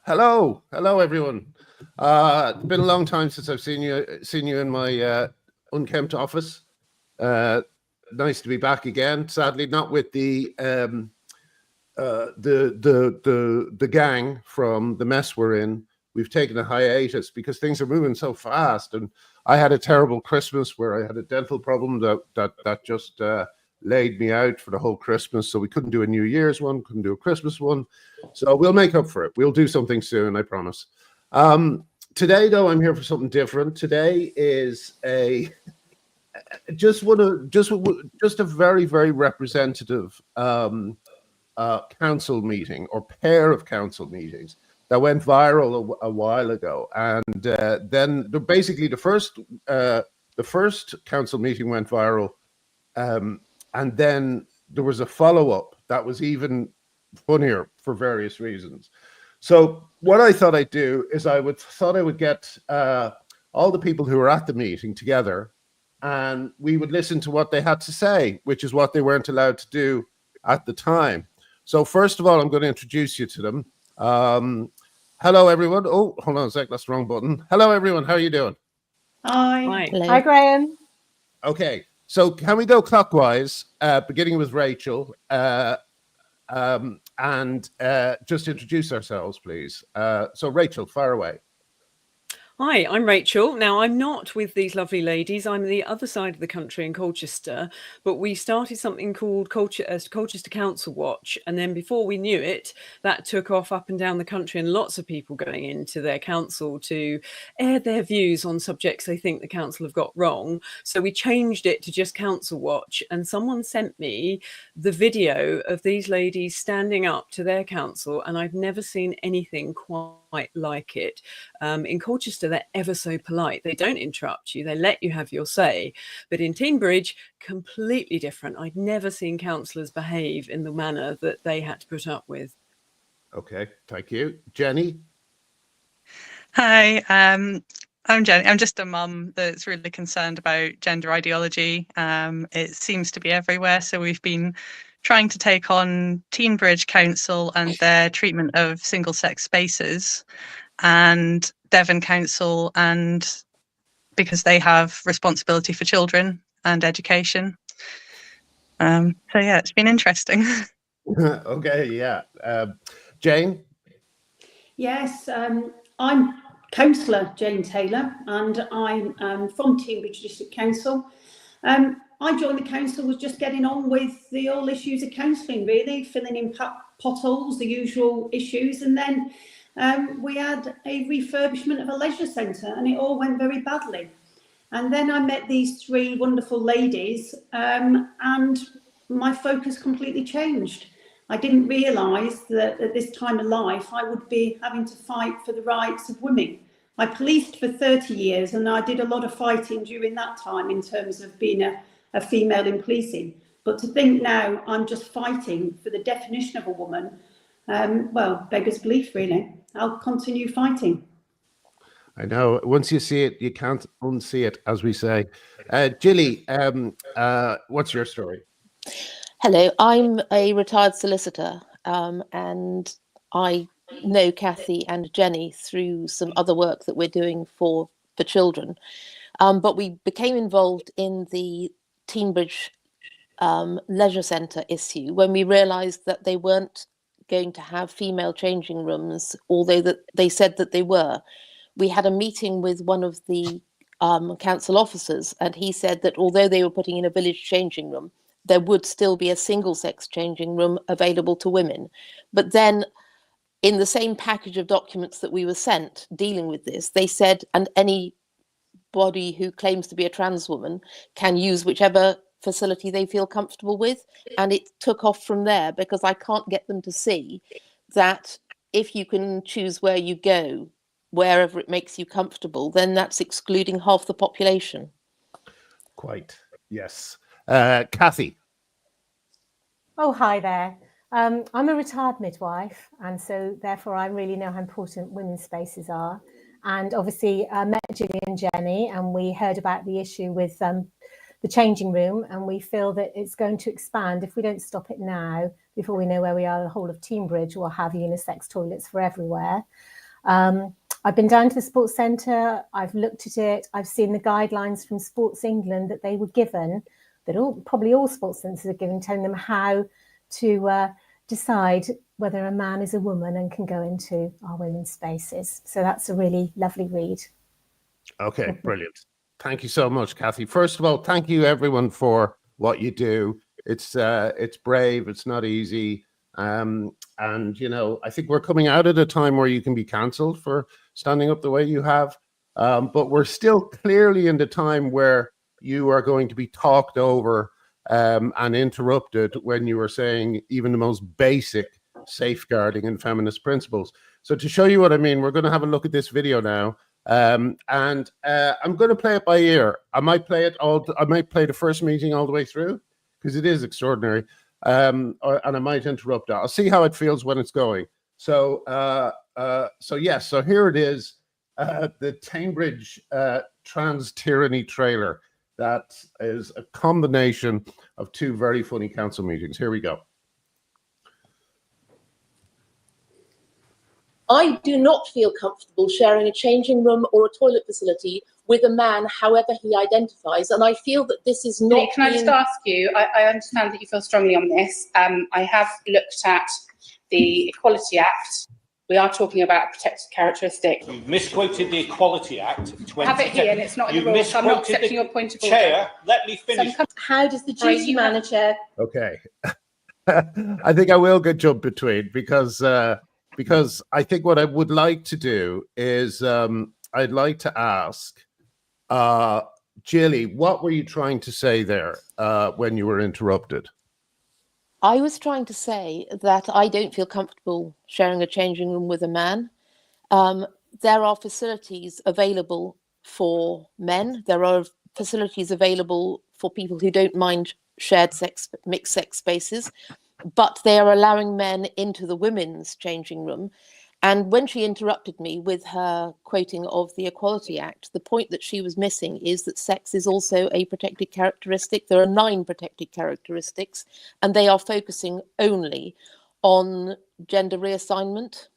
Hello, everyone. It's been a long time since I've seen you in my unkempt office. Nice to be back again. Sadly, not with the gang from the mess we're in. We've taken a hiatus because things are moving so fast, and I had a terrible Christmas where I had a dental problem that just laid me out for the whole Christmas. So we couldn't do a New Year's one, couldn't do a Christmas one. So we'll make up for it. We'll do something soon, I promise. Today, though, I'm here for something different. Today is just a very, very representative council meeting, or pair of council meetings that went viral a while ago. And then basically the first council meeting went viral. And then there was a follow-up that was even funnier for various reasons. So what I thought I'd do is I would get all the people who were at the meeting together, and we would listen to what they had to say, which is what they weren't allowed to do at the time. So first of all, I'm going to introduce you to them. Hello, everyone. Oh, hold on a sec. That's the wrong button. Hello, everyone. How are you doing? Hi. Hello. Hi, Graham. Okay. So can we go clockwise, beginning with Rachel, and just introduce ourselves, please. So Rachel, fire away. Hi, I'm Rachel. Now, I'm not with these lovely ladies. I'm the other side of the country in Colchester, but we started something called Colchester Council Watch. And then before we knew it, that took off up and down the country, and lots of people going into their council to air their views on subjects they think the council have got wrong. So we changed it to just Council Watch, and someone sent me the video of these ladies standing up to their council, and I've never seen anything quite like it. In Colchester, they're ever so polite. They don't interrupt you. They let you have your say. But in Teignbridge, completely different. I'd never seen councillors behave in the manner that they had to put up with. Okay, thank you. Jenny? Hi, I'm Jenny. I'm just a mum that's really concerned about gender ideology. It seems to be everywhere. So we've been trying to take on Teignbridge Council and their treatment of single-sex spaces, and Devon Council, and because they have responsibility for children and education. So yeah, it's been interesting. Okay, yeah. Jane? Yes, I'm Councillor Jane Taylor, and I'm from Teignbridge District Council. I joined the council, was just getting on with the all issues of counselling, really, filling in potholes, the usual issues, and then we had a refurbishment of a leisure centre, and it all went very badly. And then I met these three wonderful ladies, and my focus completely changed. I didn't realise that at this time of life I would be having to fight for the rights of women. I policed for 30 years, and I did a lot of fighting during that time in terms of being a female in policing. But to think now I'm just fighting for the definition of a woman, well, beggars belief, really. I'll continue fighting. I know. Once you see it, you can't unsee it, as we say. Jilly, what's your story? Hello, I'm a retired solicitor, and I know Kathy and Jenny through some other work that we're doing for children. But we became involved in the Teignbridge leisure centre issue when we realised that they weren't going to have female changing rooms, although that they said that they were. We had a meeting with one of the council officers, and he said that although they were putting in a village changing room, there would still be a single-sex changing room available to women. But then in the same package of documents that we were sent dealing with this, they said, and anybody who claims to be a trans woman can use whichever facility they feel comfortable with. And it took off from there, because I can't get them to see that if you can choose where you go, wherever it makes you comfortable, then that's excluding half the population. Quite, yes. Kathy? Oh, hi there. I'm a retired midwife, and so therefore I really know how important women's spaces are. And obviously I met Julie and Jenny, and we heard about the issue with the changing room, and we feel that it's going to expand if we don't stop it now. Before we know where we are, the whole of Teignbridge will have unisex toilets for everywhere. I've been down to the sports centre, I've looked at it, I've seen the guidelines from Sports England that they were given, that probably all sports centres are given, telling them how to decide whether a man is a woman and can go into our women's spaces. So that's a really lovely read. Okay, brilliant. Thank you so much, Kathy. First of all, thank you everyone for what you do. It's brave, it's not easy. And, you know, I think we're coming out at a time where you can be cancelled for standing up the way you have. But we're still clearly in the time where you are going to be talked over and interrupted when you are saying even the most basic safeguarding and feminist principles. So to show you what I mean, we're going to have a look at this video now. And I'm going to play it by ear. I might play the first meeting all the way through because it is extraordinary. And I might interrupt that. I'll see how it feels when it's going. So so here it is, the Teignbridge trans tyranny trailer. That is a combination of two very funny council meetings. Here we go. I do not feel comfortable sharing a changing room or a toilet facility with a man, however he identifies, and I feel that this is not. Can I just ask you? I understand that you feel strongly on this. I have looked at the Equality Act. We are talking about a protected characteristic. You've misquoted the Equality Act. I have it here, and it's not in the rules, so I'm not accepting your point of order. Chair, let me finish. How does the duty manager? Okay, I think I will get jump between because I think what I would like to do is I'd like to ask Jilly, what were you trying to say there when you were interrupted? I was trying to say that I don't feel comfortable sharing a changing room with a man. There are facilities available for men. There are facilities available for people who don't mind shared sex, mixed sex spaces, but they are allowing men into the women's changing room. And when she interrupted me with her quoting of the Equality Act, the point that she was missing is that sex is also a protected characteristic. There are 9 protected characteristics, and they are focusing only on gender reassignment.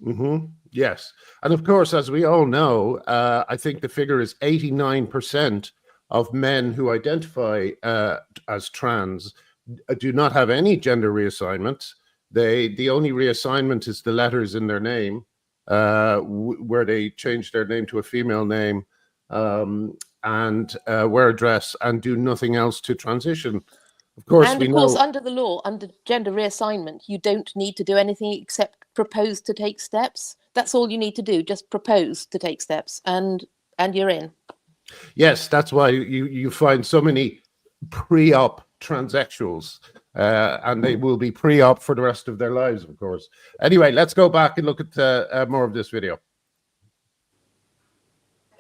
Mm-hmm. Yes. And of course, as we all know, I think the figure is 89% of men who identify as trans do not have any gender reassignments. The only reassignment is the letters in their name, where they change their name to a female name and wear a dress and do nothing else to transition. Of course, and of course, under the law, under gender reassignment, you don't need to do anything except propose to take steps. That's all you need to do, just propose to take steps, and you're in. Yes, that's why you find so many pre-op transsexuals. And they will be pre-op for the rest of their lives, of course. Anyway, let's go back and look at more of this video.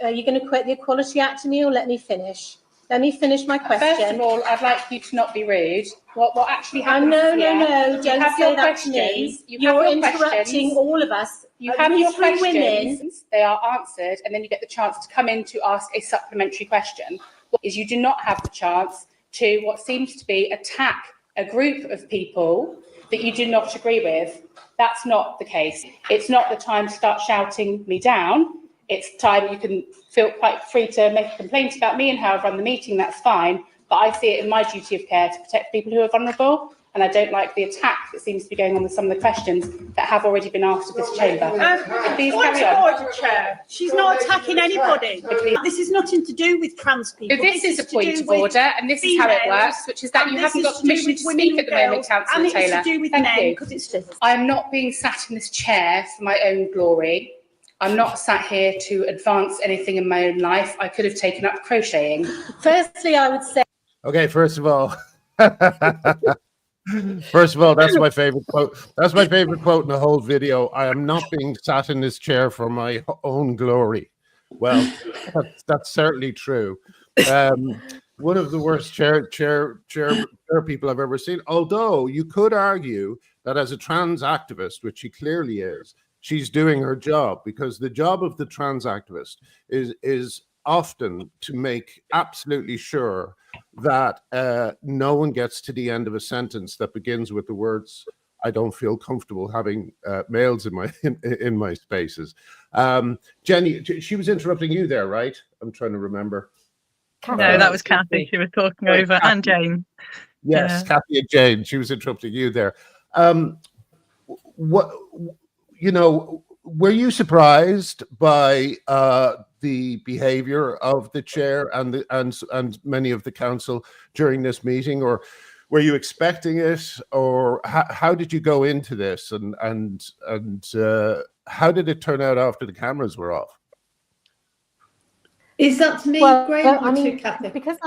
Are you going to quote the Equality Act to me, or let me finish? Let me finish my question. First of all, I'd like you to not be rude. What actually happened? No, don't say that to me. You're interrupting all of us. You have your questions, they are answered, and then you get the chance to come in to ask a supplementary question. What is you do not have the chance to what seems to be attack a group of people that you do not agree with. That's not the case. It's not the time to start shouting me down. It's time you can feel quite free to make a complaint about me and how I've run the meeting, that's fine. But I see it in my duty of care to protect people who are vulnerable. And I don't like the attack that seems to be going on with some of the questions that have already been asked of this chamber. Please carry on. Order, Chair. She's not attacking anybody. This is nothing to do with trans people. But this is a point of order, and this is how it works, which is that you haven't got permission to speak at the moment, Councillor Taylor. And it's to do with men, because it's just. I'm not being sat in this chair for my own glory. I'm not sat here to advance anything in my own life. I could have taken up crocheting. Firstly, I would say. Okay, first of all, that's my favorite quote. That's my favorite quote in the whole video. I am not being sat in this chair for my own glory. Well, that's certainly true. One of the worst chair people I've ever seen. Although you could argue that as a trans activist, which she clearly is, she's doing her job, because the job of the trans activist is often to make absolutely sure that no one gets to the end of a sentence that begins with the words, "I don't feel comfortable having males in my spaces." Jenny, she was interrupting you there, right? I'm trying to remember. No, that was Kathy. She was talking over, Kathy. and Jane. Yes, Kathy and Jane. She was interrupting you there. What, you know, were you surprised by the behaviour of the chair and many of the council during this meeting, or were you expecting it, or how did you go into this, and how did it turn out after the cameras were off? Is that to me, Graham, or to Kathy? Because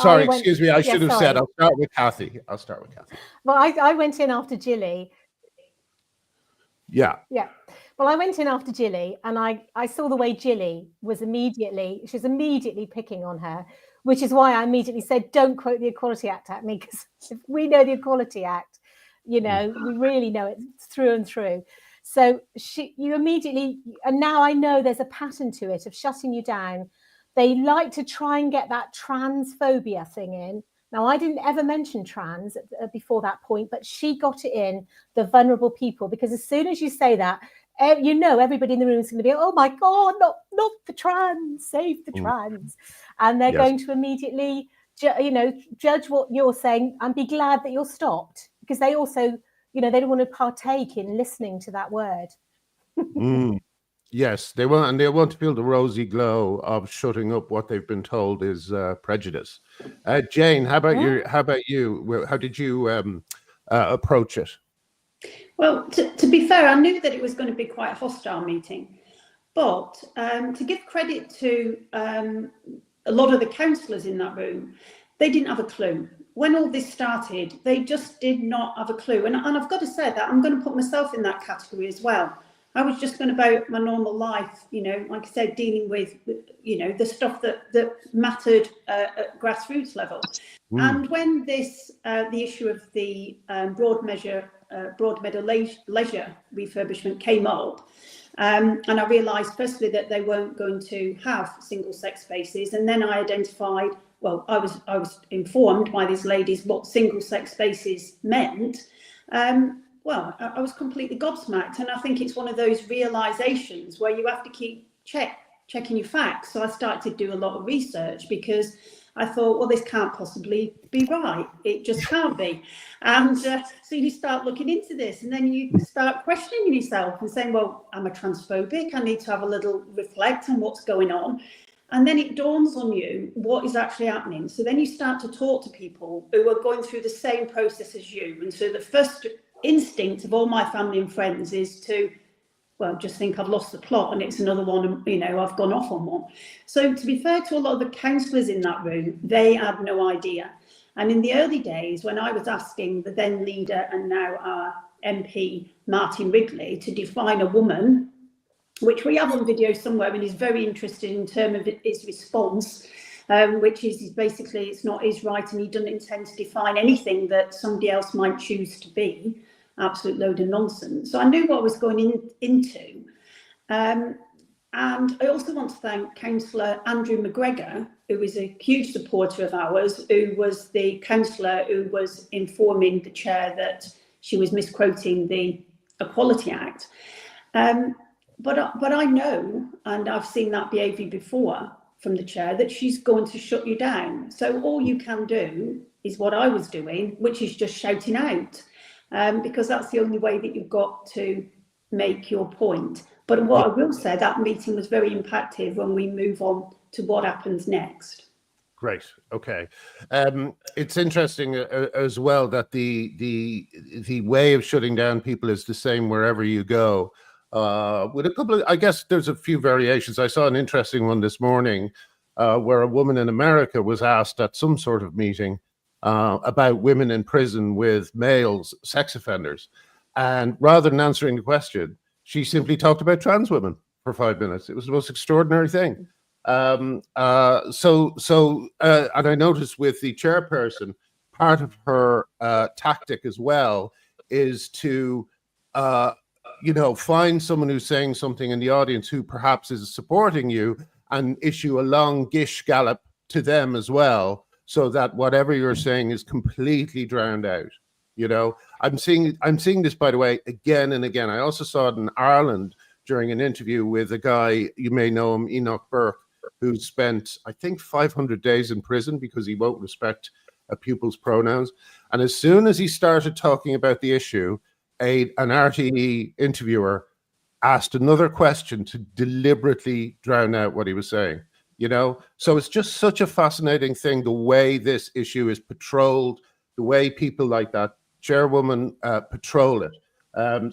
Sorry, excuse me. I should have said. I'll start with Kathy. Well, I went in after Jilly. Yeah. Well, I went in after Jilly, and I saw the way Jilly was immediately picking on her, which is why I immediately said, don't quote the Equality Act at me, because if we know the Equality Act, you know, we really know it through and through. So you immediately, and now I know there's a pattern to it of shutting you down. They like to try and get that transphobia thing in. Now, I didn't ever mention trans before that point, but she got it in, the vulnerable people, because as soon as you say that, you know, everybody in the room is going to be, oh my God, not the trans, save the trans. And they're going to immediately, judge what you're saying and be glad that you're stopped, because they also, you know, they don't want to partake in listening to that word. Yes, they will, and they want to feel the rosy glow of shutting up what they've been told is prejudice. Jane, how about you? How did you approach it? Well, to be fair, I knew that it was going to be quite a hostile meeting, but to give credit to a lot of the councillors in that room, they didn't have a clue. When all this started, they just did not have a clue. And I've got to say that I'm going to put myself in that category as well. I was just going about my normal life, you know, like I said, dealing with, you know, the stuff that mattered at grassroots level. And when this, the issue of the Broadmeadow leisure refurbishment came up, and I realised firstly that they weren't going to have single-sex spaces, and then I identified, well, I was informed by these ladies what single-sex spaces meant. Well, I was completely gobsmacked, and I think it's one of those realizations where you have to keep checking your facts. So I started to do a lot of research, because I thought, well, this can't possibly be right. It just can't be. And so you start looking into this, and then you start questioning yourself and saying, well, am I transphobic? I need to have a little reflect on what's going on. And then it dawns on you what is actually happening. So then you start to talk to people who are going through the same process as you. And so the first instinct of all my family and friends is to, well, just think I've lost the plot and it's another one, you know, I've gone off on one. So to be fair to a lot of the councillors in that room, they had no idea. And in the early days, when I was asking the then leader and now our MP, Martin Wrigley, to define a woman, which we have on video somewhere, and he's very interested in terms of his response, which is basically it's not his right, and he doesn't intend to define anything that somebody else might choose to be. Absolute load of nonsense. So I knew what I was going into. And I also want to thank Councillor Andrew McGregor, who is a huge supporter of ours, who was the councillor who was informing the chair that she was misquoting the Equality Act. But I know, and I've seen that behaviour before from the chair, that she's going to shut you down. So all you can do is what I was doing, which is just shouting out. Because that's the only way that you've got to make your point. But what I will say, that meeting was very impactful when we move on to what happens next. Great. Okay. It's interesting as well that the way of shutting down people is the same wherever you go. With a couple of, I guess there's a few variations. I saw an interesting one this morning where a woman in America was asked at some sort of meeting about women in prison with males, sex offenders. And rather than answering the question, she simply talked about trans women for 5 minutes. It was the most extraordinary thing. And I noticed with the chairperson, part of her tactic as well is to, find someone who's saying something in the audience who perhaps is supporting you and issue a long gish gallop to them as well, so that whatever you're saying is completely drowned out. You know, I'm seeing this, by the way, again and again. I also saw it in Ireland during an interview with a guy, you may know him, Enoch Burke, who spent, I think, 500 days in prison because he won't respect a pupil's pronouns. And as soon as he started talking about the issue, an RTE interviewer asked another question to deliberately drown out what he was saying. You know, so it's just such a fascinating thing, the way this issue is patrolled, the way people like that chairwoman patrol it.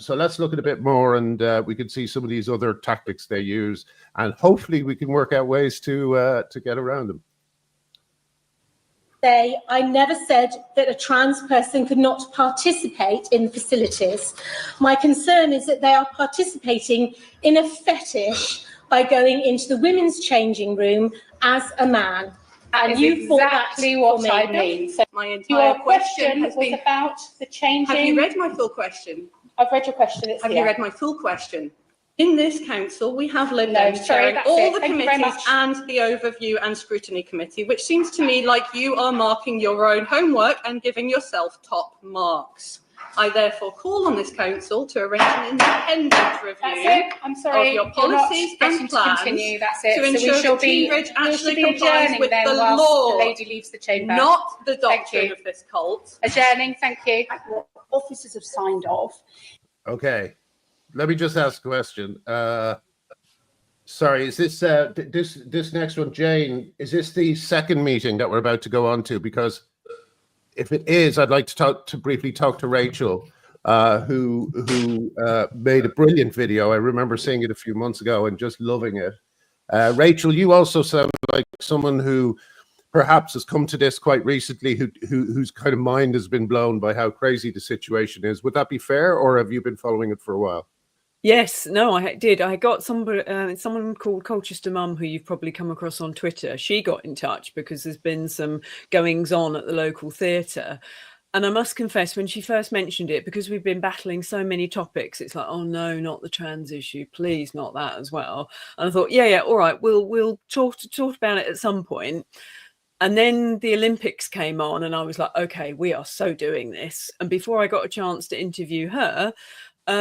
So let's look at a bit more, and we can see some of these other tactics they use, and hopefully we can work out ways to get around them. I never said that a trans person could not participate in the facilities. My concern is that they are participating in a fetish by going into the women's changing room as a man. And you exactly what I mean. So my entire question was about the changing. Have you read my full question? I've read your question. Have you read my full question? In this council, we have Lib Dems chairing all the committees and the overview and scrutiny committee, which seems to me like you are marking your own homework and giving yourself top marks. I therefore call on this council to arrange an independent review of your policies and plans to ensure that Teignbridge actually complies with the law, the lady leaves the chamber. Not the doctrine of this cult. Adjourning, thank you. Officers have signed off. Okay, let me just ask a question. Sorry, is this this next one, Jane? Is this the second meeting that we're about to go on to? Because if it is, I'd like to briefly talk to Rachel, who made a brilliant video. I remember seeing it a few months ago and just loving it. Rachel, you also sound like someone who perhaps has come to this quite recently, whose kind of mind has been blown by how crazy the situation is. Would that be fair, or have you been following it for a while? Yes, no, I did. I got someone called Colchester Mum, who you've probably come across on Twitter. She got in touch because there's been some goings on at the local theatre. And I must confess, when she first mentioned it, because we've been battling so many topics, it's like, oh no, not the trans issue, please, not that as well. And I thought, yeah, all right, we'll talk about it at some point. And then the Olympics came on, and I was like, okay, we are so doing this. And before I got a chance to interview her,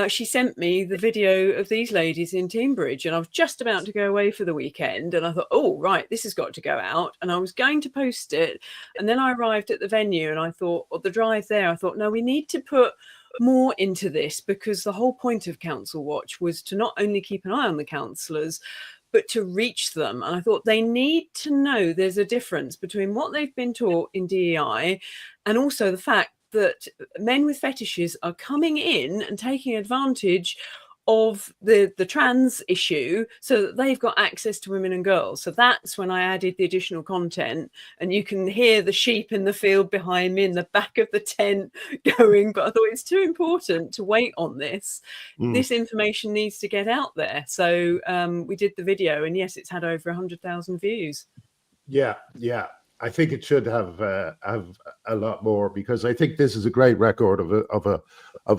she sent me the video of these ladies in Teignbridge, and I was just about to go away for the weekend, and I thought, oh, right, this has got to go out, and I was going to post it, and then I arrived at the venue, and I thought, or the drive there, I thought, no, we need to put more into this, because the whole point of Council Watch was to not only keep an eye on the councillors, but to reach them. And I thought they need to know there's a difference between what they've been taught in DEI and also the fact that men with fetishes are coming in and taking advantage of the trans issue so that they've got access to women and girls. So that's when I added the additional content, and you can hear the sheep in the field behind me in the back of the tent going, but I thought it's too important to wait on this. This information needs to get out there. So we did the video, and yes, it's had over 100,000 views. Yeah. I think it should have a lot more, because I think this is a great record of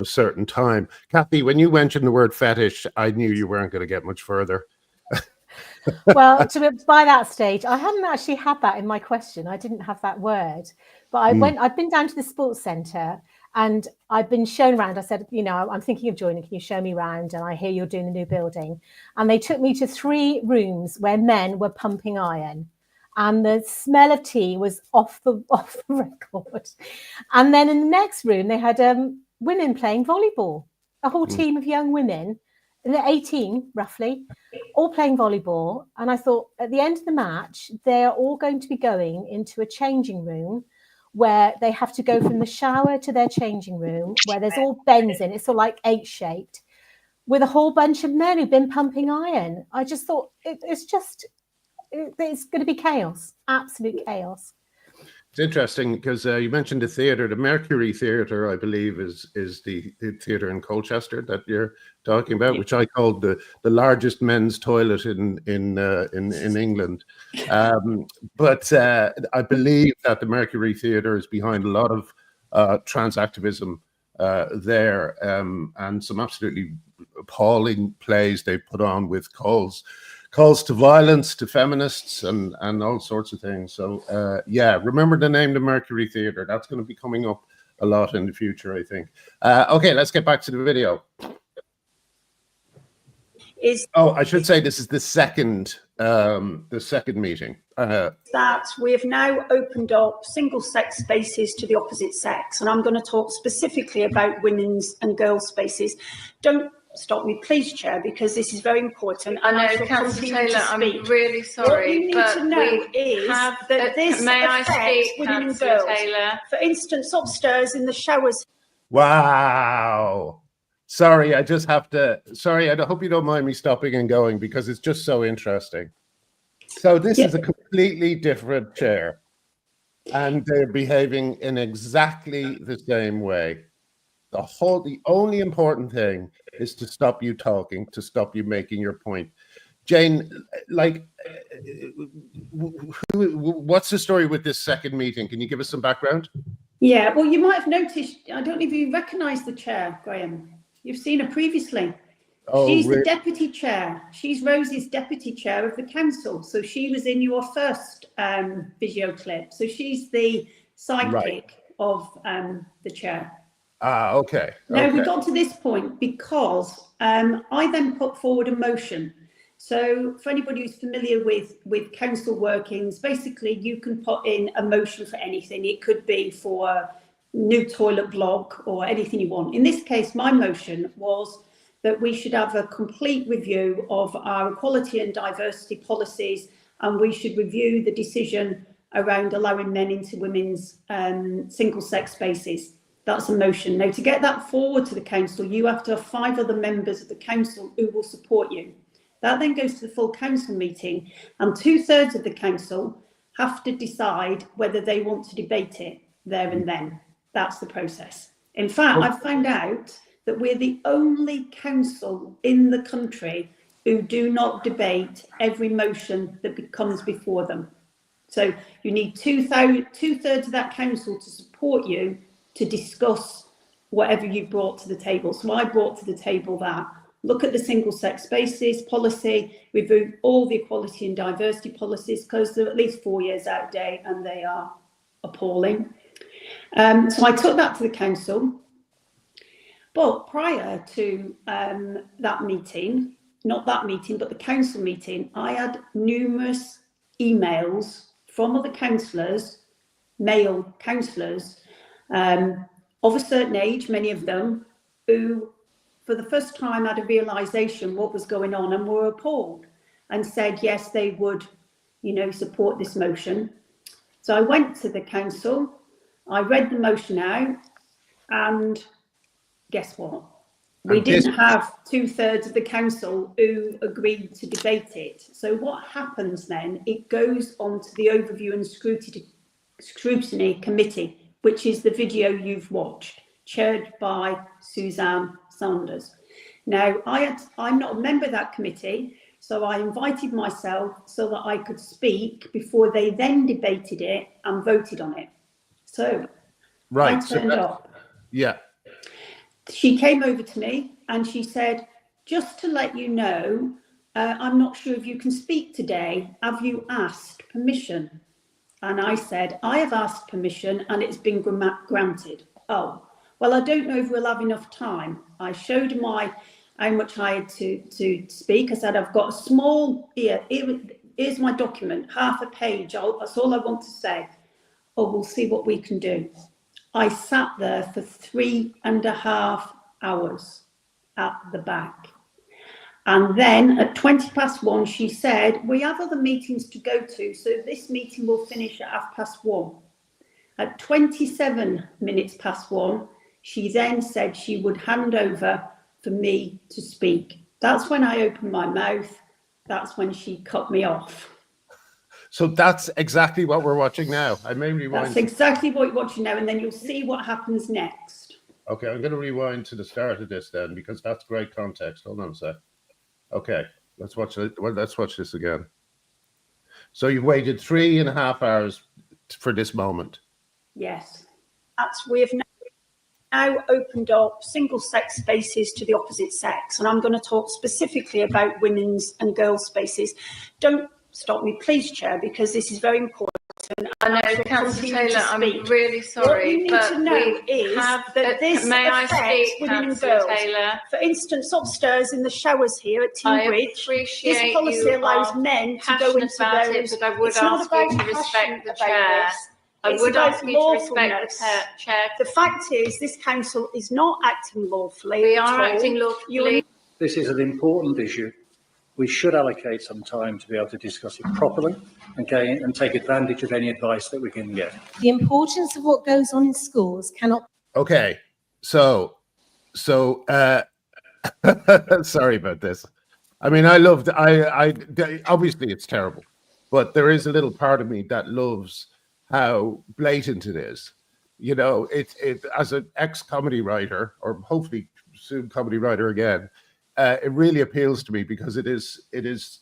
a certain time. Kathy, when you mentioned the word fetish, I knew you weren't going to get much further. Well, by that stage, I hadn't actually had that in my question. I didn't have that word, but I've been down to the sports centre and I've been shown around. I said, you know, I'm thinking of joining. Can you show me around? And I hear you're doing a new building. And they took me to 3 rooms where men were pumping iron. And the smell of tea was off the record. And then in the next room, they had women playing volleyball, a whole team of young women, and they're 18 roughly, all playing volleyball. And I thought at the end of the match, they're all going to be going into a changing room where they have to go from the shower to their changing room, where there's all bends in, it's sort of like H-shaped, with a whole bunch of men who've been pumping iron. I just thought it's going to be chaos, absolute chaos. It's interesting because you mentioned the theatre. The Mercury Theatre, I believe, is the theatre in Colchester that you're talking about, which I called the largest men's toilet in England. But I believe that the Mercury Theatre is behind a lot of trans activism there, and some absolutely appalling plays they put on with calls calls to violence to feminists and all sorts of things. So yeah, remember the name, the Mercury Theatre. That's going to be coming up a lot in the future, I think. Okay, let's get back to the video. Oh, I should say this is the second meeting. That we have now opened up single-sex spaces to the opposite sex, and I'm going to talk specifically about women's and girls' spaces. Don't stop me, please, Chair, because this is very important. I know, Councillor Taylor, I'm really sorry. What you need to know is that this affects women and girls. Taylor. For instance, upstairs in the showers. Wow. Sorry, I just have to. Sorry, I hope you don't mind me stopping and going because it's just so interesting. So this is a completely different chair, and they're behaving in exactly the same way. The only important thing is to stop you talking, to stop you making your point. Jane, like, what's the story with this second meeting? Can you give us some background? Yeah, well, you might have noticed. I don't know if you recognise the chair, Graham. You've seen her previously. Oh, she's really? the deputy chair. She's Rosie's deputy chair of the council. So she was in your first video clip. So she's the sidekick of the chair. Ah, okay. Now, we got to this point because I then put forward a motion. So for anybody who's familiar with council workings, basically you can put in a motion for anything. It could be for a new toilet block or anything you want. In this case, my motion was that we should have a complete review of our equality and diversity policies, and we should review the decision around allowing men into women's single-sex spaces. That's a motion. Now, to get that forward to the council, you have to have 5 other members of the council who will support you. That then goes to the full council meeting, and 2/3 of the council have to decide whether they want to debate it there and then. That's the process. In fact, I've found out that we're the only council in the country who do not debate every motion that comes before them. So you need 2/3 of that council to support you to discuss whatever you brought to the table. So I brought to the table that look at the single-sex spaces policy, review all the equality and diversity policies because they're at least 4 years out of date and they are appalling. So I took that to the council. But prior to that meeting, not that meeting, but the council meeting, I had numerous emails from other councillors, male councillors, of a certain age, many of them, who for the first time had a realisation what was going on and were appalled and said, yes, they would, support this motion. So I went to the council, I read the motion out, and guess what? We didn't have 2/3 of the council who agreed to debate it. So what happens then? It goes on to the overview and scrutiny committee, which is the video you've watched, chaired by Suzanne Sanders. Now, I'm not a member of that committee, so I invited myself so that I could speak before they then debated it and voted on it. So I turned up. Yeah. She came over to me and she said, just to let you know, I'm not sure if you can speak today. Have you asked permission? And I said, I have asked permission and it's been granted. Oh, well, I don't know if we'll have enough time. I showed how much I had to speak. I said, I've got a small, here's my document, half a page. That's all I want to say. Oh, we'll see what we can do. I sat there for 3.5 hours at the back. And then at 1:20, she said, we have other meetings to go to, so this meeting will finish at 1:30. At 1:27, she then said she would hand over for me to speak. That's when I opened my mouth. That's when she cut me off. So that's exactly what we're watching now. I may rewind. That's exactly what you're watching now, and then you'll see what happens next. Okay, I'm going to rewind to the start of this then, because that's great context. Hold on a sec. Okay, let's watch it. Well, let's watch this again. So you've waited 3.5 hours for this moment. Yes, we have. now opened up single-sex spaces to the opposite sex, and I'm going to talk specifically about women's and girls' spaces. Don't stop me, please, Chair, because this is very important. I know, Councillor Taylor, I'm really sorry, but but we we have. that this may I affects speak, women and Councillor girls. Taylor? For instance, upstairs in the showers here at Teignbridge, this policy allows men to go into those. But I would it's not ask about you to respect the about chair. this. I It's would about ask you to respect lawfulness. the chair. The fact is, this council is not acting lawfully. We are acting lawfully. This is an important issue. We should allocate some time to be able to discuss it properly and take advantage of any advice that we can get. The importance of what goes on in schools cannot. Okay, so sorry about this. I mean, I obviously it's terrible, but there is a little part of me that loves how blatant it is. You know, it as an ex-comedy writer, or hopefully soon comedy writer again, it really appeals to me because it's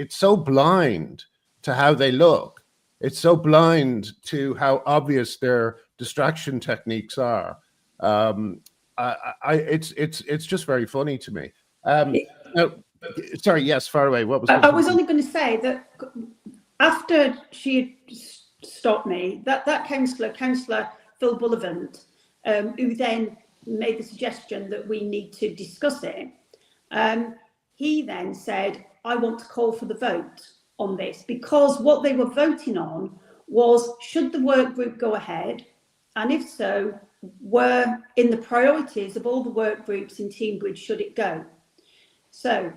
so blind to how they look. It's so blind to how obvious their distraction techniques are. It's just very funny to me. No, sorry, yes, far away. What was I was only going to say that after she stopped me, that councillor Phil Bullivant, who then made the suggestion that we need to discuss it, he then said, I want to call for the vote on this, because what they were voting on was, should the work group go ahead? And if so, were in the priorities of all the work groups in Teignbridge, should it go? So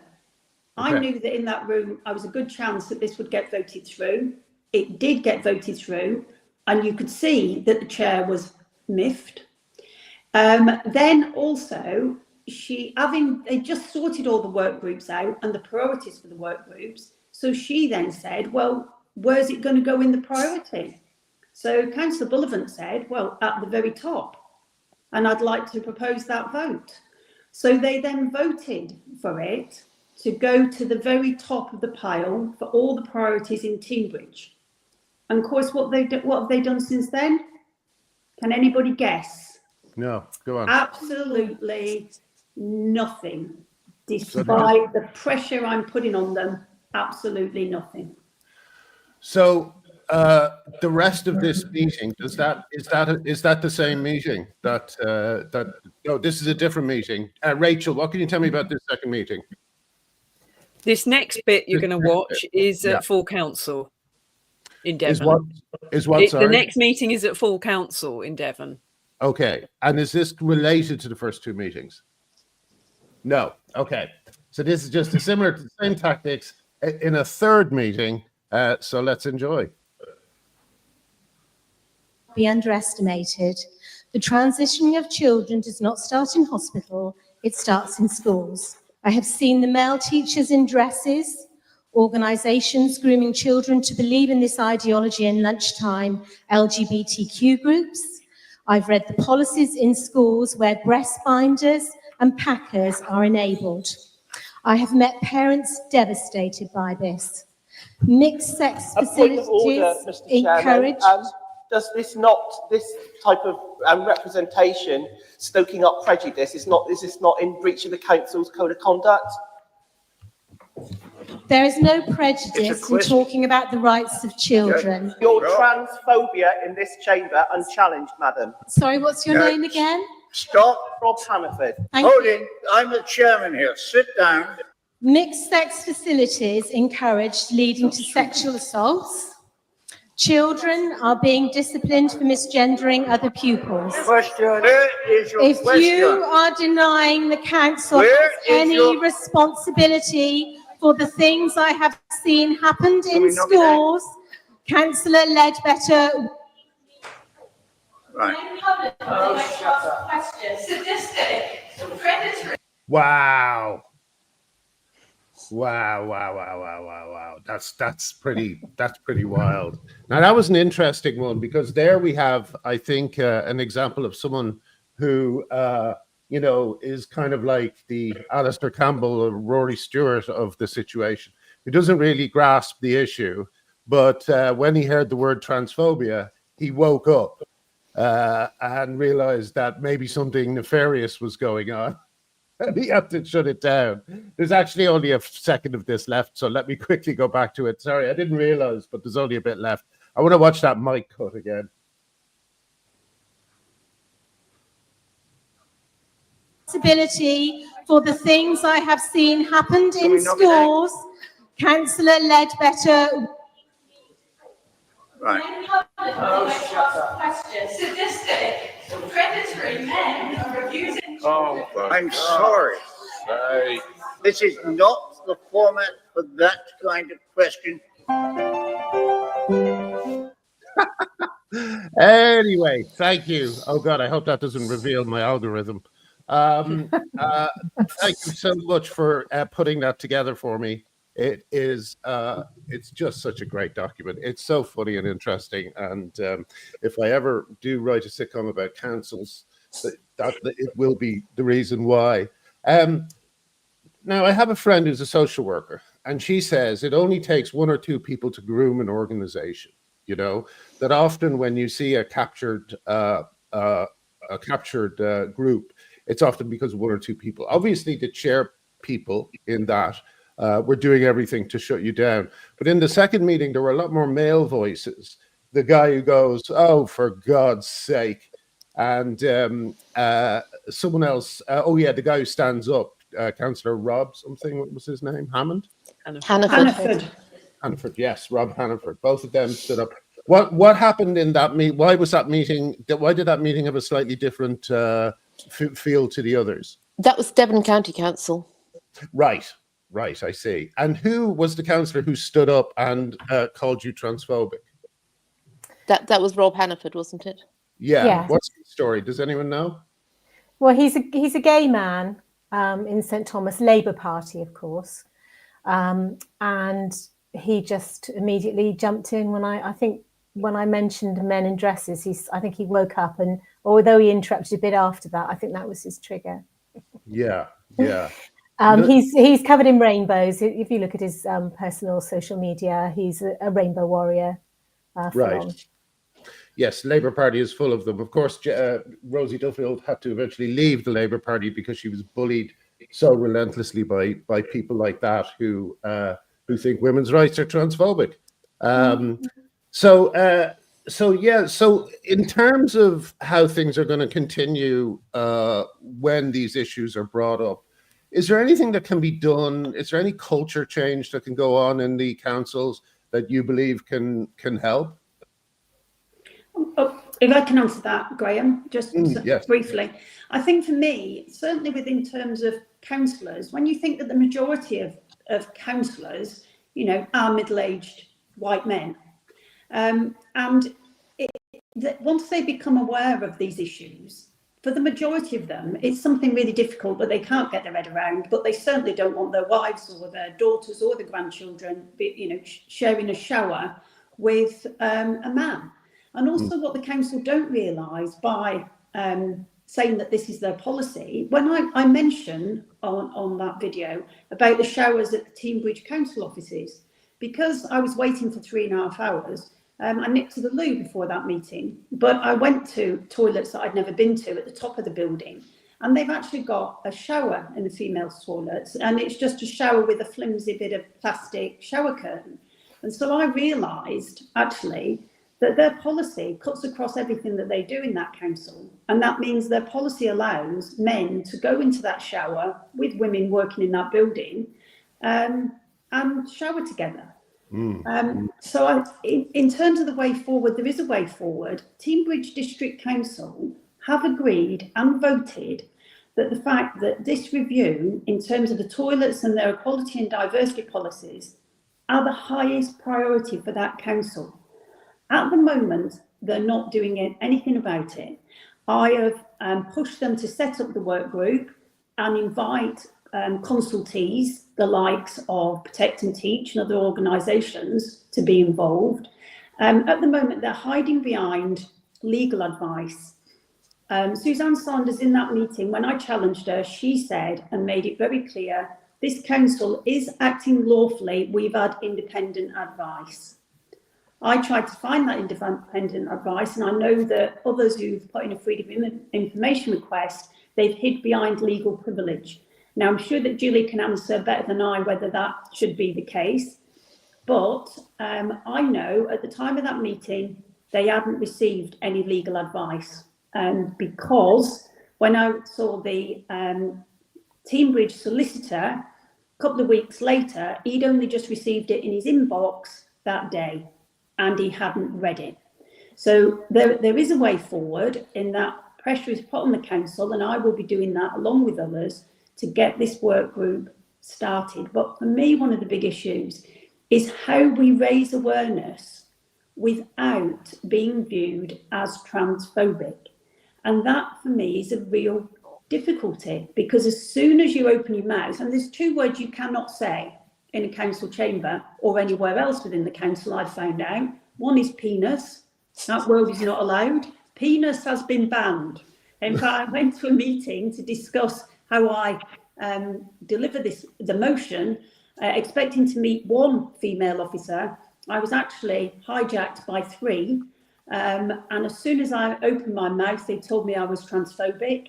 I knew that in that room, I was a good chance that this would get voted through. It did get voted through, and you could see that the chair was miffed. Then also, they just sorted all the work groups out and the priorities for the work groups. So she then said, well, where's it going to go in the priority? So Councillor Bullivant said, well, at the very top. And I'd like to propose that vote. So they then voted for it to go to the very top of the pile for all the priorities in Teignbridge. And of course, what have they done since then? Can anybody guess? No, go on. Absolutely nothing, despite the pressure I'm putting on them. Absolutely nothing. So the rest of this meeting, is that the same meeting? No, this is a different meeting. Rachel, what can you tell me about this second meeting? This next bit you're going to watch is at full council in Devon. Is what? Sorry? The next meeting is at full council in Devon. Okay, and is this related to the first two meetings? No. Okay, so this is just similar to the same tactics in a third meeting. So let's enjoy. Be underestimated. The transitioning of children does not start in hospital, it starts in schools. I have seen the male teachers in dresses, organisations grooming children to believe in this ideology in lunchtime, LGBTQ groups. I've read the policies in schools where breast binders and packers are enabled. I have met parents devastated by this. Mixed sex facilities encourage. Does this type of representation stoking up prejudice is this not in breach of the council's code of conduct? There is no prejudice in talking about the rights of children. Your transphobia in this chamber unchallenged, madam. Sorry, what's your name again? Stop. Rob Hammerford. Hold in. I'm the chairman here. Sit down. Mixed sex facilities encouraged, leading to sexual assaults. Children are being disciplined for misgendering other pupils. Question. Where is your If question? you are denying the council any responsibility for the things I have seen happened in schools, Councillor Ledbetter. Right. Wow. Wow. That's pretty wild. Now that was an interesting one, because there we have, I think, an example of someone who is kind of like the Alistair Campbell or Rory Stewart of the situation, who doesn't really grasp the issue, but when he heard the word transphobia, he woke up. and realized that maybe something nefarious was going on. And he had to shut it down. There's actually only a second of this left, so let me quickly go back to it. Sorry, I didn't realize, but there's only a bit left. I want to watch that mic cut again. Responsibility for the things I have seen happened in schools. Councillor Ledbetter. Right. Sadistic, predatory men are refusing. Oh, I'm sorry. This is not the format for that kind of question. Anyway, thank you. Oh God, I hope that doesn't reveal my algorithm. Thank you so much for putting that together for me. It is, it's just such a great document. It's so funny and interesting. And if I ever do write a sitcom about councils, that it will be the reason why. Now, I have a friend who's a social worker, and she says it only takes one or two people to groom an organization. You know, that often when you see a captured group, it's often because of one or two people. Obviously, the chair people in that were doing everything to shut you down. But in the second meeting, there were a lot more male voices. The guy who goes, "Oh, for God's sake," and someone else. Oh yeah, the guy who stands up, Councillor Rob something. What was his name? Hammond. Hannaford, yes, Rob Hannaford. Both of them stood up. What happened in that meeting? Why was that meeting? Why did that meeting have a slightly different feel to the others? That was Devon County Council. Right. I see. And who was the councillor who stood up and called you transphobic? That was Rob Hannaford, wasn't it? Yeah. What's the story? Does anyone know? Well, he's a gay man in St Thomas, Labour Party, of course, and he just immediately jumped in when I mentioned men in dresses. I think he woke up, and although he interrupted a bit after that, I think that was his trigger. Yeah. He's covered in rainbows. If you look at his personal social media, he's a rainbow warrior. Right. Yes, Labour Party is full of them. Of course, Rosie Duffield had to eventually leave the Labour Party because she was bullied so relentlessly by people like that who think women's rights are transphobic. So in terms of how things are going to continue when these issues are brought up, is there anything that can be done? Is there any culture change that can go on in the councils that you believe can help? If I can answer that, Graham, just yes. briefly. I think for me, certainly within terms of councillors, when you think that the majority of councillors, are middle-aged white men, and once they become aware of these issues, for the majority of them, it's something really difficult that they can't get their head around, but they certainly don't want their wives or their daughters or their grandchildren, sharing a shower with a man. And also what the council don't realise by saying that this is their policy, when I mention on that video about the showers at the Teignbridge council offices, because I was waiting for 3.5 hours, I nipped to the loo before that meeting, but I went to toilets that I'd never been to at the top of the building, and they've actually got a shower in the females' toilets, and it's just a shower with a flimsy bit of plastic shower curtain. And so I realised, actually, that their policy cuts across everything that they do in that council. And that means their policy allows men to go into that shower with women working in that building and shower together. So in terms of the way forward, there is a way forward. Teignbridge District Council have agreed and voted that the fact that this review, in terms of the toilets and their equality and diversity policies, are the highest priority for that council. At the moment, they're not doing anything about it. I have pushed them to set up the work group and invite consultees, the likes of Protect and Teach and other organisations, to be involved. At the moment, they're hiding behind legal advice. Suzanne Saunders, in that meeting, when I challenged her, she said and made it very clear, this council is acting lawfully. We've had independent advice. I tried to find that independent advice, and I know that others who've put in a freedom of information request, they've hid behind legal privilege. Now, I'm sure that Julie can answer better than I whether that should be the case, but I know at the time of that meeting, they hadn't received any legal advice, because when I saw the Teignbridge solicitor, a couple of weeks later, he'd only just received it in his inbox that day, and he hadn't read it. So there is a way forward in that pressure is put on the council, and I will be doing that along with others to get this work group started. But for me, one of the big issues is how we raise awareness without being viewed as transphobic. And that for me is a real difficulty, because as soon as you open your mouth, and there's two words you cannot say in a council chamber or anywhere else within the council, I've found out. One is penis. That word is not allowed. Penis has been banned. In fact, I went to a meeting to discuss how I deliver the motion, expecting to meet one female officer. I was actually hijacked by three. And as soon as I opened my mouth, they told me I was transphobic.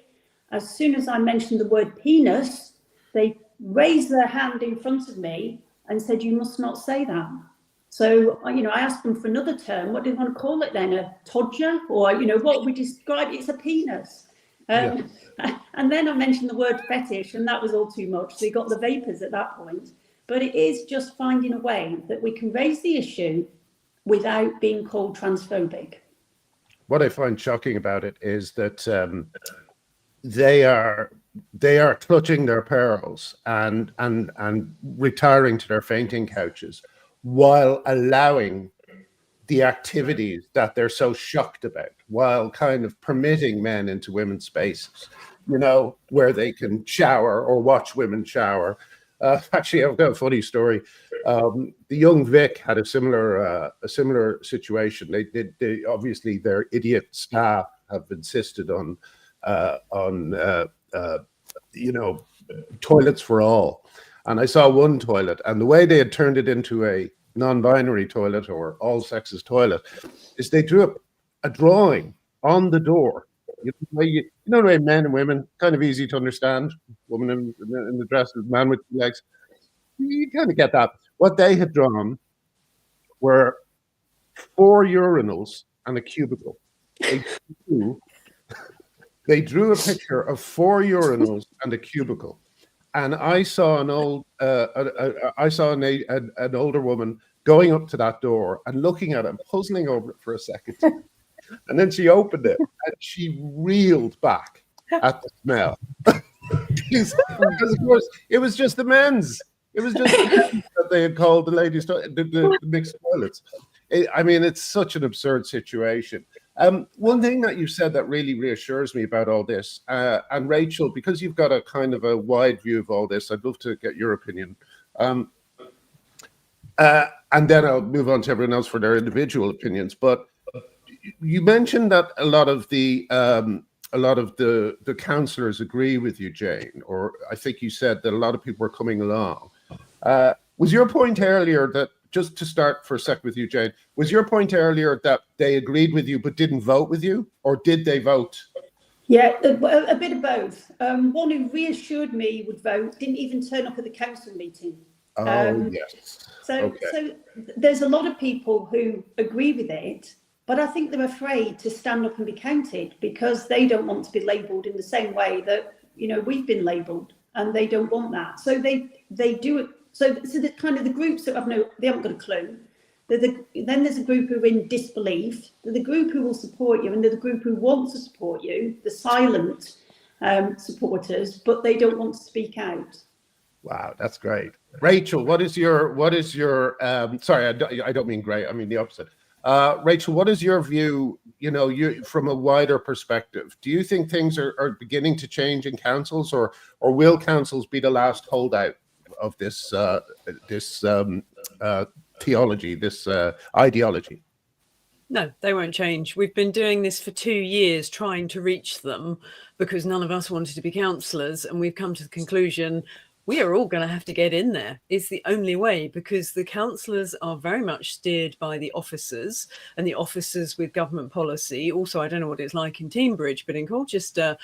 As soon as I mentioned the word penis, they raised their hand in front of me and said, "You must not say that." So, I asked them for another term. What do you want to call it then? A todger? Or, what we describe? It's a penis. And then I mentioned the word fetish, and that was all too much. So they got the vapors at that point. But it is just finding a way that we can raise the issue without being called transphobic. What I find shocking about it is that they are clutching their pearls and retiring to their fainting couches while allowing the activities that they're so shocked about, while kind of permitting men into women's spaces, where they can shower or watch women shower. Actually, I've got a funny story. The young Vic had a similar situation. They obviously their idiot staff have insisted on toilets for all. And I saw one toilet, and the way they had turned it into a non-binary toilet or all sexes toilet is they drew up a drawing on the door. The way men and women, kind of easy to understand, woman in the dress, man with legs. You kind of get that. What they had drawn were 4 urinals and a cubicle. They drew a picture of 4 urinals and a cubicle, and I saw an older woman going up to that door and looking at it and puzzling over it for a second, and then she opened it and she reeled back at the smell. Because of course it was just the men's. It was just the men's that they had called the ladies' the mixed toilets. It's such an absurd situation. One thing that you said that really reassures me about all this, and Rachel, because you've got a kind of a wide view of all this, I'd love to get your opinion. And then I'll move on to everyone else for their individual opinions. But you mentioned that a lot of the councillors agree with you, Jane, or I think you said that a lot of people are coming along. Was your point earlier that, just to start for a sec with you, Jane, was your point earlier that they agreed with you but didn't vote with you, or did they vote? Yeah, a bit of both. One who reassured me he would vote didn't even turn up at the council meeting. Yes. So there's a lot of people who agree with it, but I think they're afraid to stand up and be counted because they don't want to be labelled in the same way that we've been labelled, and they don't want that. So they do it. So the kind of the groups that they haven't got a clue. Then there's a group who are in disbelief. They're the group who will support you, and they're the group who want to support you, the silent supporters, but they don't want to speak out. Wow, that's great. Rachel, what is your sorry, I don't mean great, I mean the opposite. Rachel, what is your view, you from a wider perspective? Do you think things are beginning to change in councils, or will councils be the last holdout of this theology, this ideology? No, they won't change. We've been doing this for 2 years, trying to reach them, because none of us wanted to be councillors, and we've come to the conclusion we are all going to have to get in there. It's the only way, because the councillors are very much steered by the officers, and the officers with government policy. Also, I don't know what it's like in Teignbridge, but in Colchester,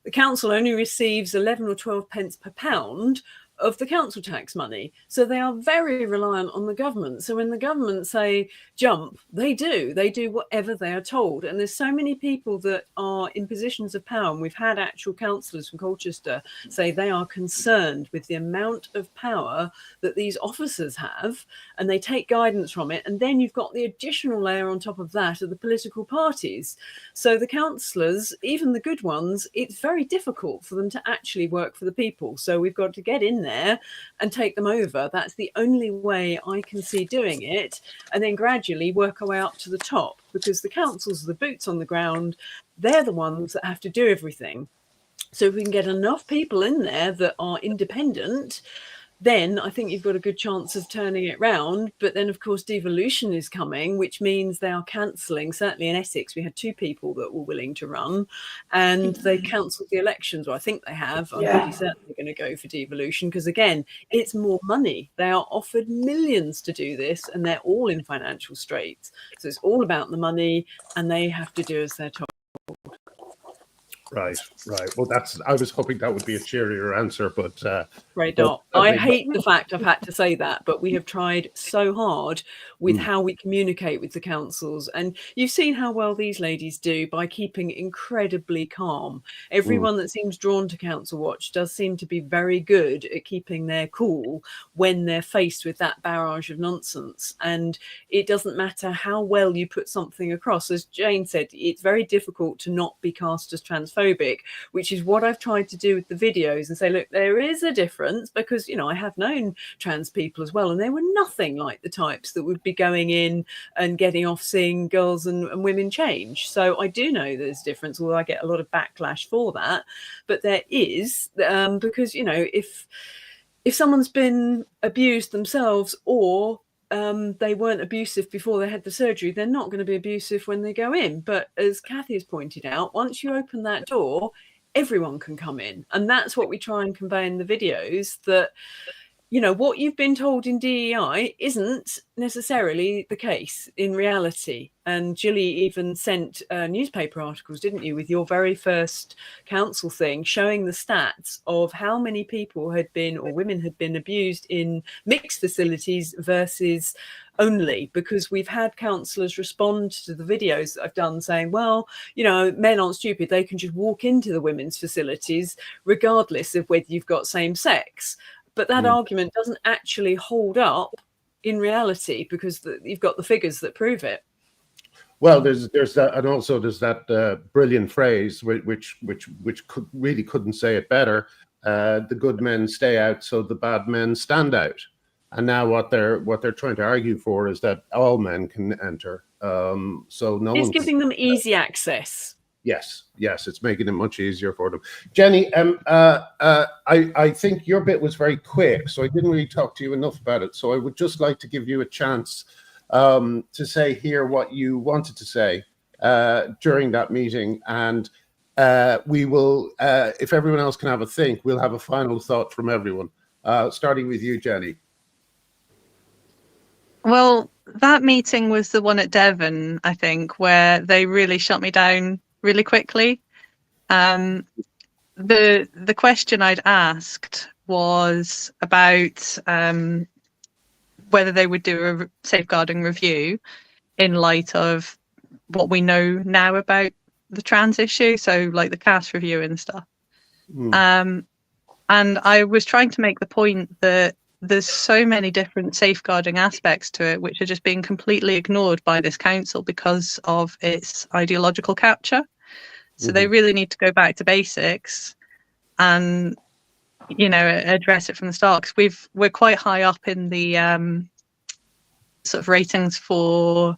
the council only receives 11 or 12 pence per pound of the council tax money. So they are very reliant on the government. So when the government say jump, they do whatever they are told. And there's so many people that are in positions of power, and we've had actual councillors from Colchester say they are concerned with the amount of power that these officers have, and they take guidance from it. And then you've got the additional layer on top of that of the political parties. So the councillors, even the good ones, it's very difficult for them to actually work for the people. So we've got to get in there and take them over. That's the only way I can see doing it, and then gradually work our way up to the top, because the councils are the boots on the ground. They're the ones that have to do everything. So if we can get enough people in there that are independent, then I think you've got a good chance of turning it round. But then, of course, devolution is coming, which means they are cancelling. Certainly in Essex, we had 2 people that were willing to run, and they cancelled the elections. Or I think they have. I'm pretty certain they're going to go for devolution, because, again, it's more money. They are offered millions to do this, and they're all in financial straits. So it's all about the money, and they have to do as they're told. Right. Well, I was hoping that would be a cheerier answer, but Right, not. I hate the fact I've had to say that, but we have tried so hard with how we communicate with the councils, and you've seen how well these ladies do by keeping incredibly calm. Everyone that seems drawn to Council Watch does seem to be very good at keeping their cool when they're faced with that barrage of nonsense. And it doesn't matter how well you put something across. As Jane said, it's very difficult to not be cast as transphobic, which is what I've tried to do with the videos, and say, look, there is a difference, because, you know, I have known trans people as well, and they were nothing like the types that would be going in and getting off seeing girls and women change. So I do know there's a difference, although I get a lot of backlash for that. But there is, because, you know, if someone's been abused themselves, or they weren't abusive before they had the surgery, they're not going to be abusive when they go in. But as Kathy has pointed out, once you open that door, everyone can come in. And that's what we try and convey in the videos, that, you know, what you've been told in DEI isn't necessarily the case in reality. And Julie even sent newspaper articles, didn't you, with your very first council thing, showing the stats of how many people had been, or women had been, abused in mixed facilities versus only, because we've had councillors respond to the videos that I've done saying, well, you know, men aren't stupid, they can just walk into the women's facilities regardless of whether you've got same sex. But that argument doesn't actually hold up in reality, because you've got the figures that prove it. Well, there's that, and also there's that brilliant phrase which really couldn't say it better. The good men stay out, so the bad men stand out. And now what they're trying to argue for is that all men can enter. So no, it's giving them easy access. Yes, it's making it much easier for them. Jenny, I think your bit was very quick, so I didn't really talk to you enough about it. So I would just like to give you a chance to say here what you wanted to say during that meeting, and we will, if everyone else can have a think, we'll have a final thought from everyone, starting with you, Jenny. Well, that meeting was the one at Devon, I think, where they really shut me down really quickly. The question I'd asked was about whether they would do a safeguarding review in light of what we know now about the trans issue, so like the caste review and stuff. And I was trying to make the point that there's so many different safeguarding aspects to it which are just being completely ignored by this council because of its ideological capture. So they really need to go back to basics and, you know, address it from the start, because we're quite high up in the sort of ratings for,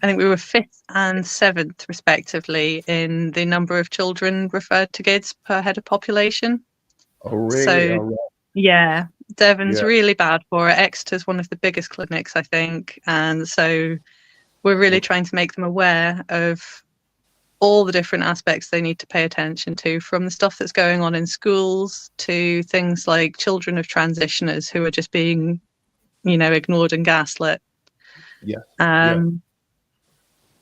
I think we were 5th and 7th respectively in the number of children referred to GIDS per head of population. Oh, really? So, yeah, Devon's really bad for it. Exeter's one of the biggest clinics, I think. And so we're really trying to make them aware of all the different aspects they need to pay attention to, from the stuff that's going on in schools to things like children of transitioners who are just being, ignored and gaslit. Yeah. And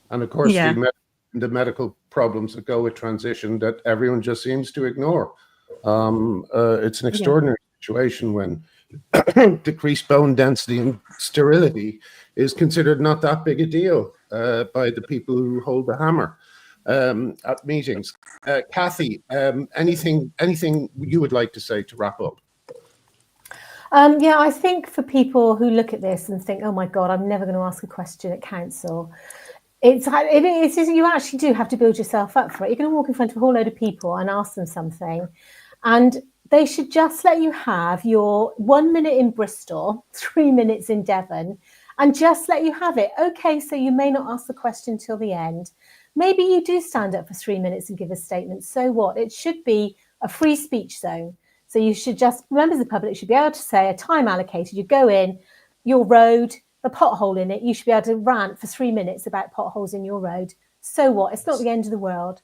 of course, the medical problems that go with transition that everyone just seems to ignore. It's an extraordinary situation when decreased bone density and sterility is considered not that big a deal by the people who hold the hammer at meetings. Kathy, anything you would like to say to wrap up? I think for people who look at this and think, oh my God, I'm never going to ask a question at council, it's you actually do have to build yourself up for it. You're going to walk in front of a whole load of people and ask them something, and they should just let you have your 1 minute in Bristol, 3 minutes in Devon, and just let you have it. Okay, so you may not ask the question till the end. Maybe you do stand up for 3 minutes and give a statement. So what? It should be a free speech zone. So you should just, members of the public should be able to say a time allocated. You go in, your road, a pothole in it, you should be able to rant for 3 minutes about potholes in your road. So what? It's not the end of the world.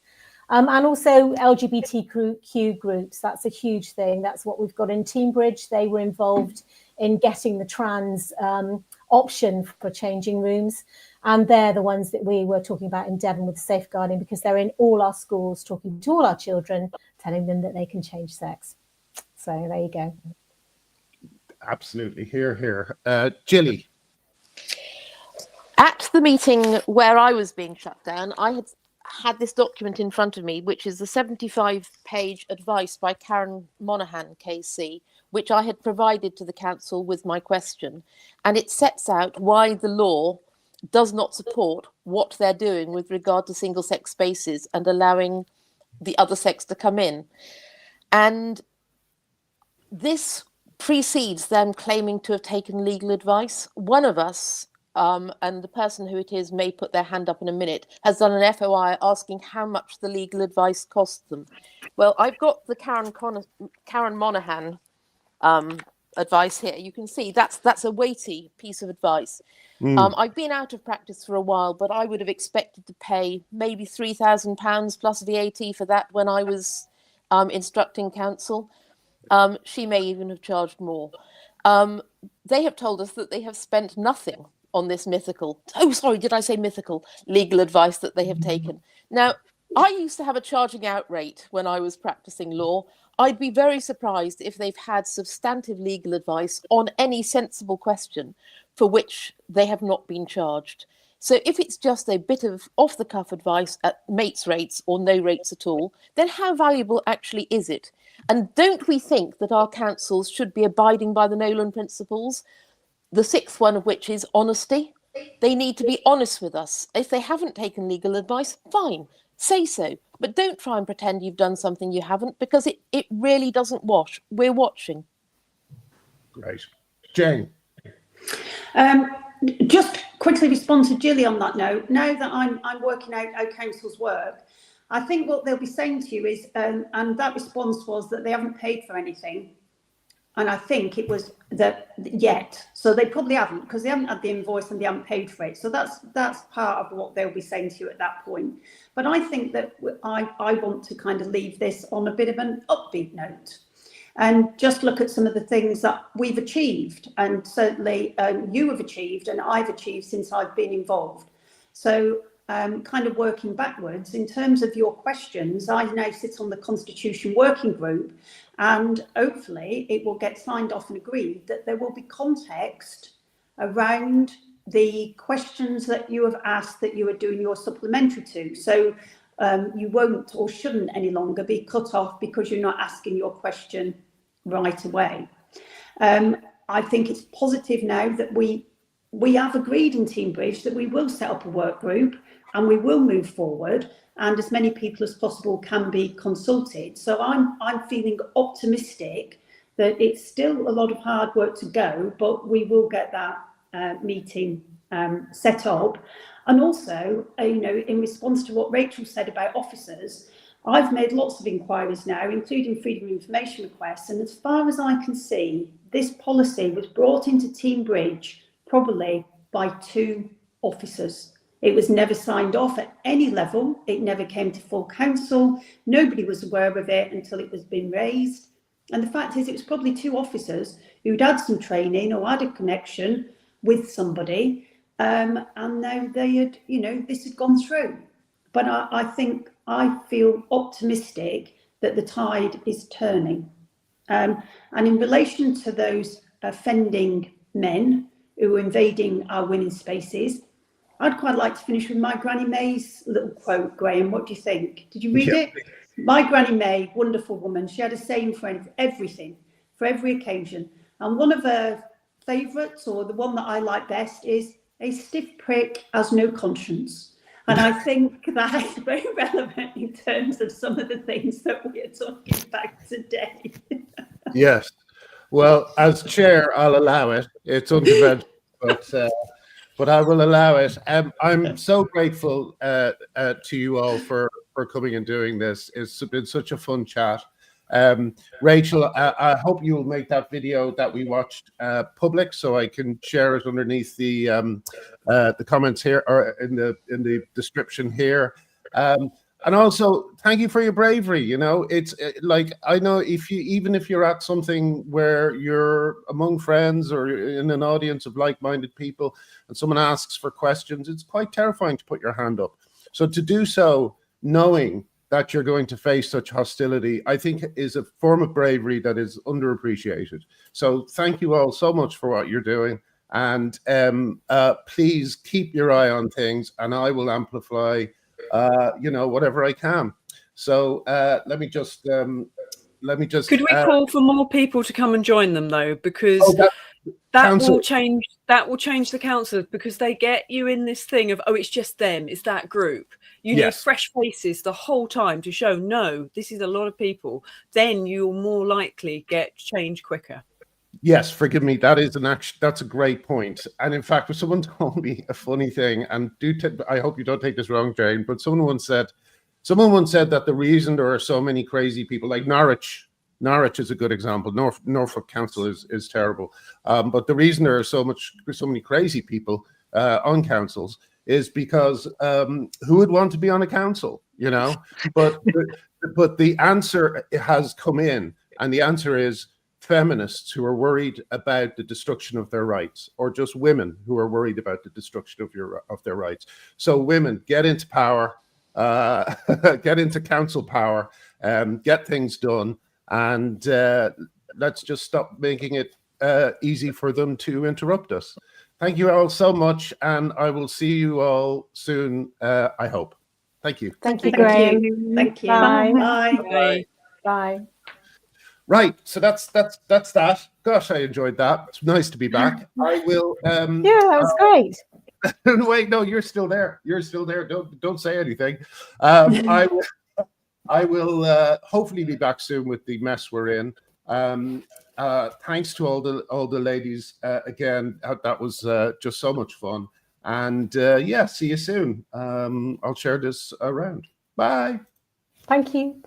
And also LGBTQ groups, that's a huge thing. That's what we've got in Teignbridge. They were involved in getting the trans option for changing rooms. And they're the ones that we were talking about in Devon with safeguarding, because they're in all our schools talking to all our children, telling them that they can change sex. So there you go. Absolutely. Here. Jilly. At the meeting where I was being shut down, I had this document in front of me, which is the 75-page advice by Karen Monaghan, KC, which I had provided to the council with my question. And it sets out why the law does not support what they're doing with regard to single-sex spaces and allowing the other sex to come in. And this precedes them claiming to have taken legal advice. One of us, and the person who it is may put their hand up in a minute, has done an FOI asking how much the legal advice cost them. Well, I've got the Karen Monaghan advice here. You can see that's a weighty piece of advice. I've been out of practice for a while, but I would have expected to pay maybe £3,000 plus VAT for that when I was instructing council. She may even have charged more. They have told us that they have spent nothing on this mythical legal advice that they have taken. Now, I used to have a charging out rate when I was practicing law. I'd be very surprised if they've had substantive legal advice on any sensible question for which they have not been charged. So if it's just a bit of off-the-cuff advice at mates rates or no rates at all, then how valuable actually is it? And don't we think that our councils should be abiding by the Nolan principles? The sixth one of which is honesty. They need to be honest with us. If they haven't taken legal advice, fine, say so. But don't try and pretend you've done something you haven't, because it really doesn't wash. We're watching. Great. Jane. Just quickly respond to Jilly on that note. Now that I'm working out how councils work, I think what they'll be saying to you is, and that response was that they haven't paid for anything. And I think it was that yet. So they probably haven't, because they haven't had the invoice and they haven't paid for it. So that's part of what they'll be saying to you at that point. But I think that I want to kind of leave this on a bit of an upbeat note and just look at some of the things that we've achieved, and certainly you have achieved and I've achieved since I've been involved. So kind of working backwards, in terms of your questions, I now sit on the Constitution Working Group, and hopefully it will get signed off and agreed that there will be context around the questions that you have asked that you are doing your supplementary to. So you won't or shouldn't any longer be cut off because you're not asking your question right away. I think it's positive now that we have agreed in Teignbridge that we will set up a work group and we will move forward, and as many people as possible can be consulted. So I'm feeling optimistic that it's still a lot of hard work to go, but we will get that meeting set up. And also, in response to what Rachel said about officers, I've made lots of inquiries now, including freedom of information requests, and as far as I can see, this policy was brought into Teignbridge probably by 2 officers. It was never signed off at any level. It never came to full council. Nobody was aware of it until it was being raised. And the fact is, it was probably 2 officers who'd had some training or had a connection with somebody, and now they had, you know, this had gone through. But I feel optimistic that the tide is turning. And in relation to those offending men who are invading our women's spaces, I'd quite like to finish with my Granny May's little quote, Graham. What do you think? Did you read it? My Granny May, wonderful woman. She had a saying for everything, for every occasion. And one of her favourites, or the one that I like best, is a stiff prick has no conscience. And I think that is very relevant in terms of some of the things that we are talking about today. Yes. Well, as chair, I'll allow it. It's unconventional, but I will allow it. I'm so grateful to you all for coming and doing this. It's been such a fun chat. Rachel, I hope you'll make that video that we watched public, so I can share it underneath the comments here, or in the description here. And also, thank you for your bravery. You know, it's like, I know even if you're at something where you're among friends or in an audience of like-minded people, and someone asks for questions, it's quite terrifying to put your hand up. So to do so, knowing that you're going to face such hostility, I think is a form of bravery that is underappreciated. So thank you all so much for what you're doing. And please keep your eye on things, and I will amplify you know, whatever I can. So let me just Could we call for more people to come and join them, though, because that will change the councillors, because they get you in this thing of, oh, it's just them, it's that group. You need fresh faces the whole time to show, no, this is a lot of people. Then you'll more likely get change quicker. Yes, forgive me. That's a great point. And in fact, someone told me a funny thing, and I hope you don't take this wrong, Jane, but someone once said that the reason there are so many crazy people, like Norwich is a good example. Norfolk Council is terrible, but the reason there are so many crazy people on councils is because who would want to be on a council, you know? But the answer has come in, and the answer is feminists who are worried about the destruction of their rights, or just women who are worried about the destruction of their rights. So women, get into power, get into council power, get things done, and let's just stop making it easy for them to interrupt us. Thank you all so much, and I will see you all soon, I hope. Thank you. Thank you, Graham. Thank you. Bye. Bye. Bye. Bye. Right, so that's that. Gosh, I enjoyed that. It's nice to be back. I will. Yeah, that was great. Wait, no, you're still there. You're still there. Don't say anything. I will hopefully be back soon with the mess we're in. Thanks to all the ladies again. That was just so much fun. And yeah, see you soon. I'll share this around. Bye. Thank you.